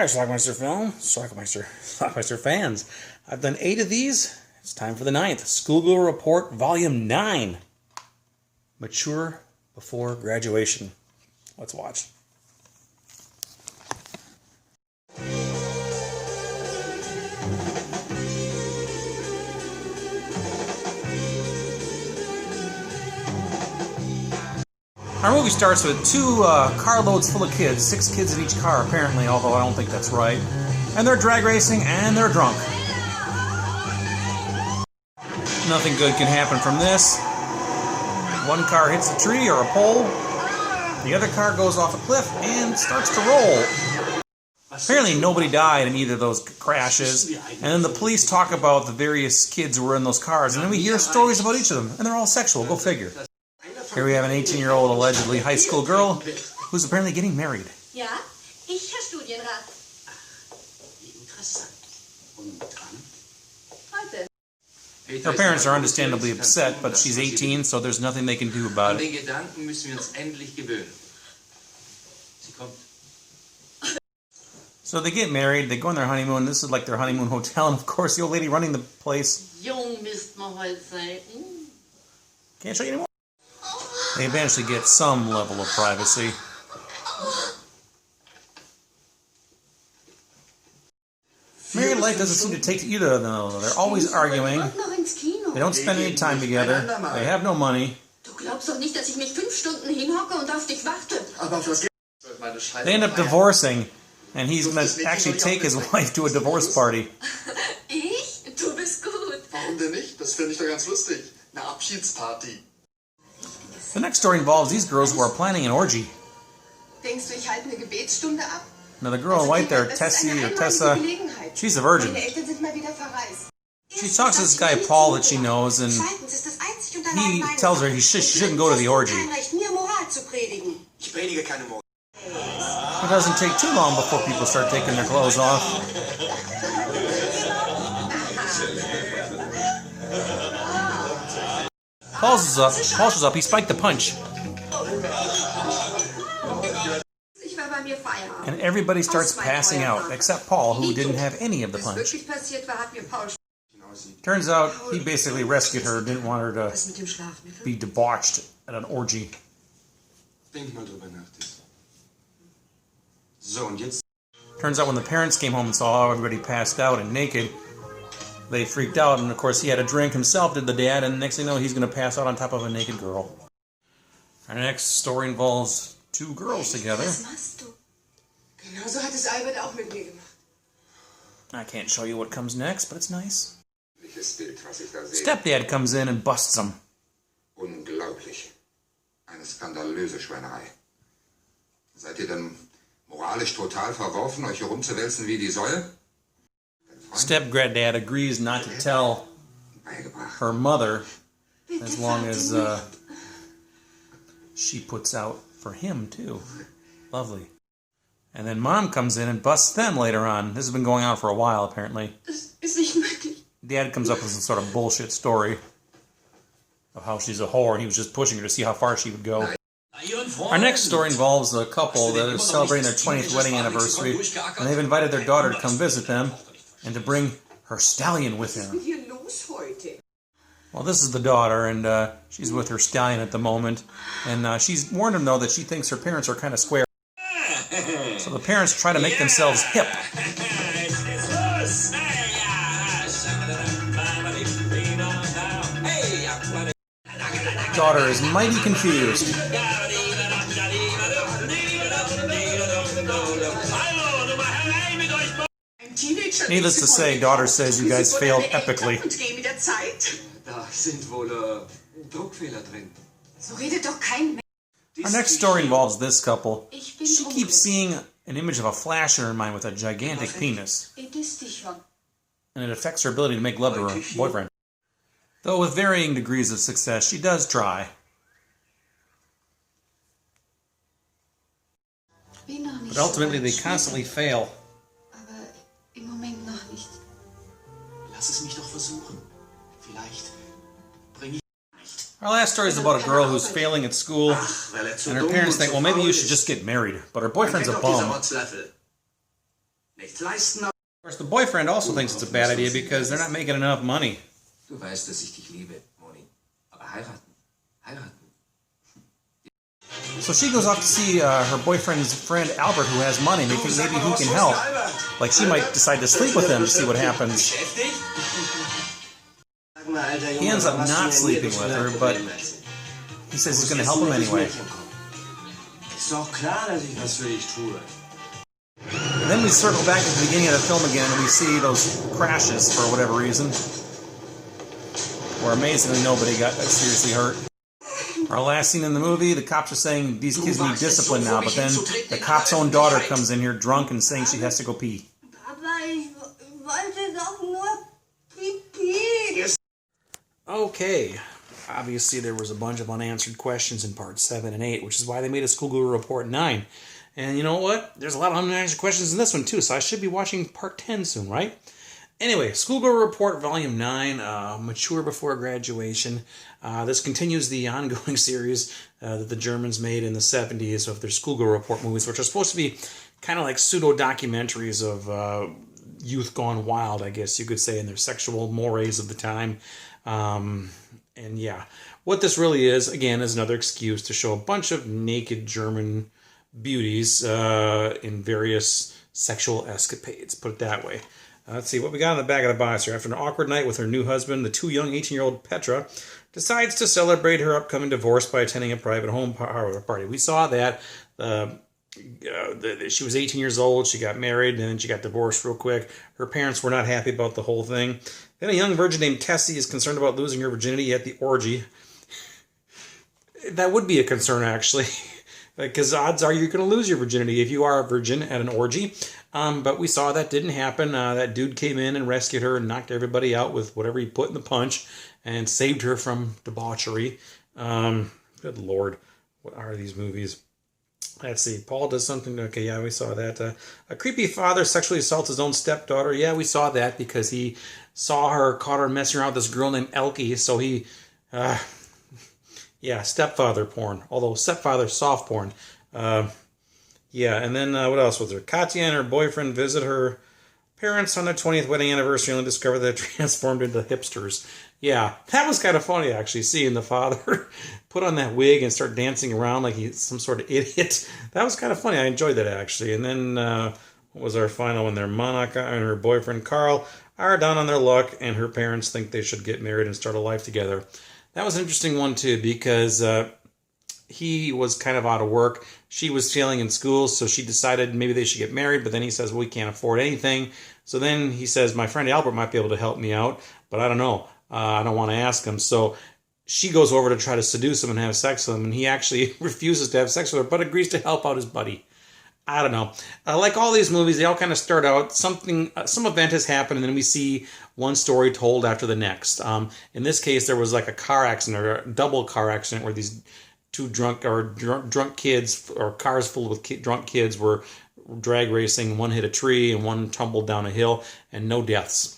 Alright, Schlockmeister fans. I've done 8 of these. It's time for the 9th. Schoolgirl Report, Volume 9. Mature before graduation. Let's watch. Our movie starts with 2 carloads full of kids, 6 kids in each car apparently, although I don't think that's right. And they're drag racing and they're drunk. Nothing good can happen from this. One car hits a tree or a pole, the other car goes off a cliff and starts to roll. Apparently nobody died in either of those crashes, and then the police talk about the various kids who were in those cars, and then we hear stories about each of them, and they're all sexual, go figure. Here we have an 18-year-old allegedly high school girl who's apparently getting married. Ja, ich Herr Studienrat. Heute. Her parents are understandably upset, but she's 18, so there's nothing they can do about it. So they get married, they go on their honeymoon. This is like their honeymoon hotel, and of course the old lady running the place can't show you anymore. They eventually get some level of privacy. Married life doesn't seem to take to either of them. They're always arguing. They don't spend any time together. They have no money. They end up divorcing, and he's going to actually take his wife to a divorce party. The next story involves these girls who are planning an orgy. Now the girl in white there, Tessie or Tessa, she's a virgin. She talks to this guy Paul that she knows, and he tells her she shouldn't go to the orgy. It doesn't take too long before people start taking their clothes off. Paul shows up, he spiked the punch. And everybody starts passing out, except Paul, who didn't have any of the punch. Turns out he basically rescued her, didn't want her to be debauched at an orgy. Turns out when the parents came home and saw everybody passed out and naked, they freaked out, and of course he had a drink himself, did the dad, and next thing you know he's going to pass out on top of a naked girl. Our next story involves 2 girls together. I can't show you what comes next, but it's nice. Stepdad comes in and busts them. Unglaublich. Eine skandalöse Schweinerei. Seid ihr denn moralisch total verworfen, euch herumzuwälzen wie die Säue? Stepdad agrees not to tell her mother as long as she puts out for him too. Lovely. And then Mom comes in and busts them later on. This has been going on for a while, apparently. Dad comes up with some sort of bullshit story of how she's a whore and he was just pushing her to see how far she would go. Our next story involves a couple that are celebrating their 20th wedding anniversary, and they've invited their daughter to come visit them and to bring her stallion with her. Well, this is the daughter, and she's with her stallion at the moment, and she's warned them, though, that she thinks her parents are kind of square. So the parents try to make themselves hip. Daughter is mighty confused. Needless to say, daughter says you guys failed epically. Our next story involves this couple. She keeps seeing an image of a flash in her mind with a gigantic penis, and it affects her ability to make love to her boyfriend. Though with varying degrees of success, she does try. But ultimately, they constantly fail. Our last story is about a girl who's failing at school, and her parents think, well, maybe you should just get married. But her boyfriend's a bum. Of course, the boyfriend also thinks it's a bad idea because they're not making enough money. Du weißt, dass ich dich liebe, Moni. Aber heiraten. So she goes off to see her boyfriend's friend Albert, who has money. They think maybe he can help. Like she might decide to sleep with him to see what happens. He ends up not sleeping with her, but he says he's going to help him anyway. And then we circle back to the beginning of the film again, and we see those crashes for whatever reason, where amazingly nobody got seriously hurt. Our last scene in the movie, the cops are saying these kids need discipline now, but then the cop's own daughter comes in here drunk and saying she has to go pee. Okay, obviously there was a bunch of unanswered questions in parts 7 and 8, which is why they made a Schoolgirl Report 9. And you know what? There's a lot of unanswered questions in this one too, so I should be watching part 10 soon, right? Anyway, Schoolgirl Report Volume 9, Mature Before Graduation. This continues the ongoing series that the Germans made in the 70s of their Schoolgirl Report movies, which are supposed to be kind of like pseudo-documentaries of youth gone wild, I guess you could say, in their sexual mores of the time. And yeah, what this really is, again, is another excuse to show a bunch of naked German beauties in various sexual escapades, put it that way. Let's see what we got on the back of the box here. After an awkward night with her new husband, the too young 18-year-old Petra decides to celebrate her upcoming divorce by attending a private home party. We saw that she was 18 years old, she got married, and then she got divorced real quick. Her parents were not happy about the whole thing. Then a young virgin named Tessie is concerned about losing her virginity at the orgy. That would be a concern, actually. Because odds are you're going to lose your virginity if you are a virgin at an orgy. But we saw that didn't happen. That dude came in and rescued her and knocked everybody out with whatever he put in the punch and saved her from debauchery. Good Lord, what are these movies? Let's see. Paul does something. Okay, yeah, we saw that. A creepy father sexually assaults his own stepdaughter. Yeah, we saw that because he caught her messing around with this girl named Elke. So he... yeah, stepfather porn. Although stepfather soft porn. Yeah, and then what else was there? Katya and her boyfriend visit her parents on their 20th wedding anniversary and discover they're transformed into hipsters. Yeah, that was kind of funny, actually, seeing the father put on that wig and start dancing around like he's some sort of idiot. That was kind of funny. I enjoyed that, actually. And then what was our final one there? Monica and her boyfriend Carl are down on their luck, and her parents think they should get married and start a life together. That was an interesting one, too, because he was kind of out of work. She was failing in school, so she decided maybe they should get married, but then he says, well, we can't afford anything. So then he says, my friend Albert might be able to help me out, but I don't know. I don't want to ask him. So she goes over to try to seduce him and have sex with him, and he actually refuses to have sex with her, but agrees to help out his buddy. I don't know. Like all these movies, they all kind of start out, some event has happened, and then we see one story told after the next. In this case, there was like a car accident, or a double car accident, where these two drunk kids, or cars full with drunk kids, were drag racing. One hit a tree, and one tumbled down a hill, and no deaths.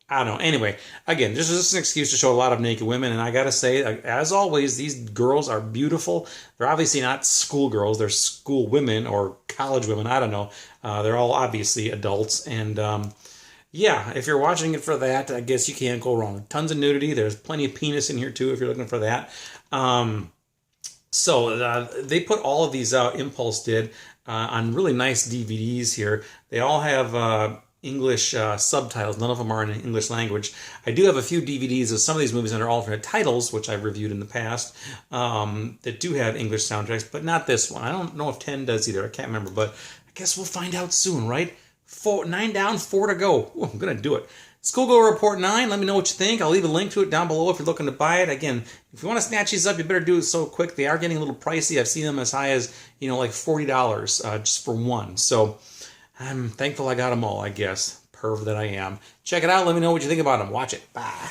I don't know. Anyway, again, this is just an excuse to show a lot of naked women, and I gotta say, as always, these girls are beautiful. They're obviously not schoolgirls. They're school women or college women. I don't know. They're all obviously adults, and yeah, if you're watching it for that, I guess you can't go wrong. Tons of nudity. There's plenty of penis in here, too, if you're looking for that. So they put all of these out, Impulse did, on really nice DVDs here. They all have English subtitles. None of them are in English language. I do have a few DVDs of some of these movies under alternate titles, which I've reviewed in the past, that do have English soundtracks, but not this one. I don't know if 10 does either. I can't remember, but I guess we'll find out soon, right? 9 down, 4 to go. Ooh, I'm going to do it. Schoolgirl Report 9, let me know what you think. I'll leave a link to it down below if you're looking to buy it. Again, if you want to snatch these up, you better do it so quick. They are getting a little pricey. I've seen them as high as, like $40 just for one. So I'm thankful I got them all, I guess. Perv that I am. Check it out. Let me know what you think about them. Watch it. Bye.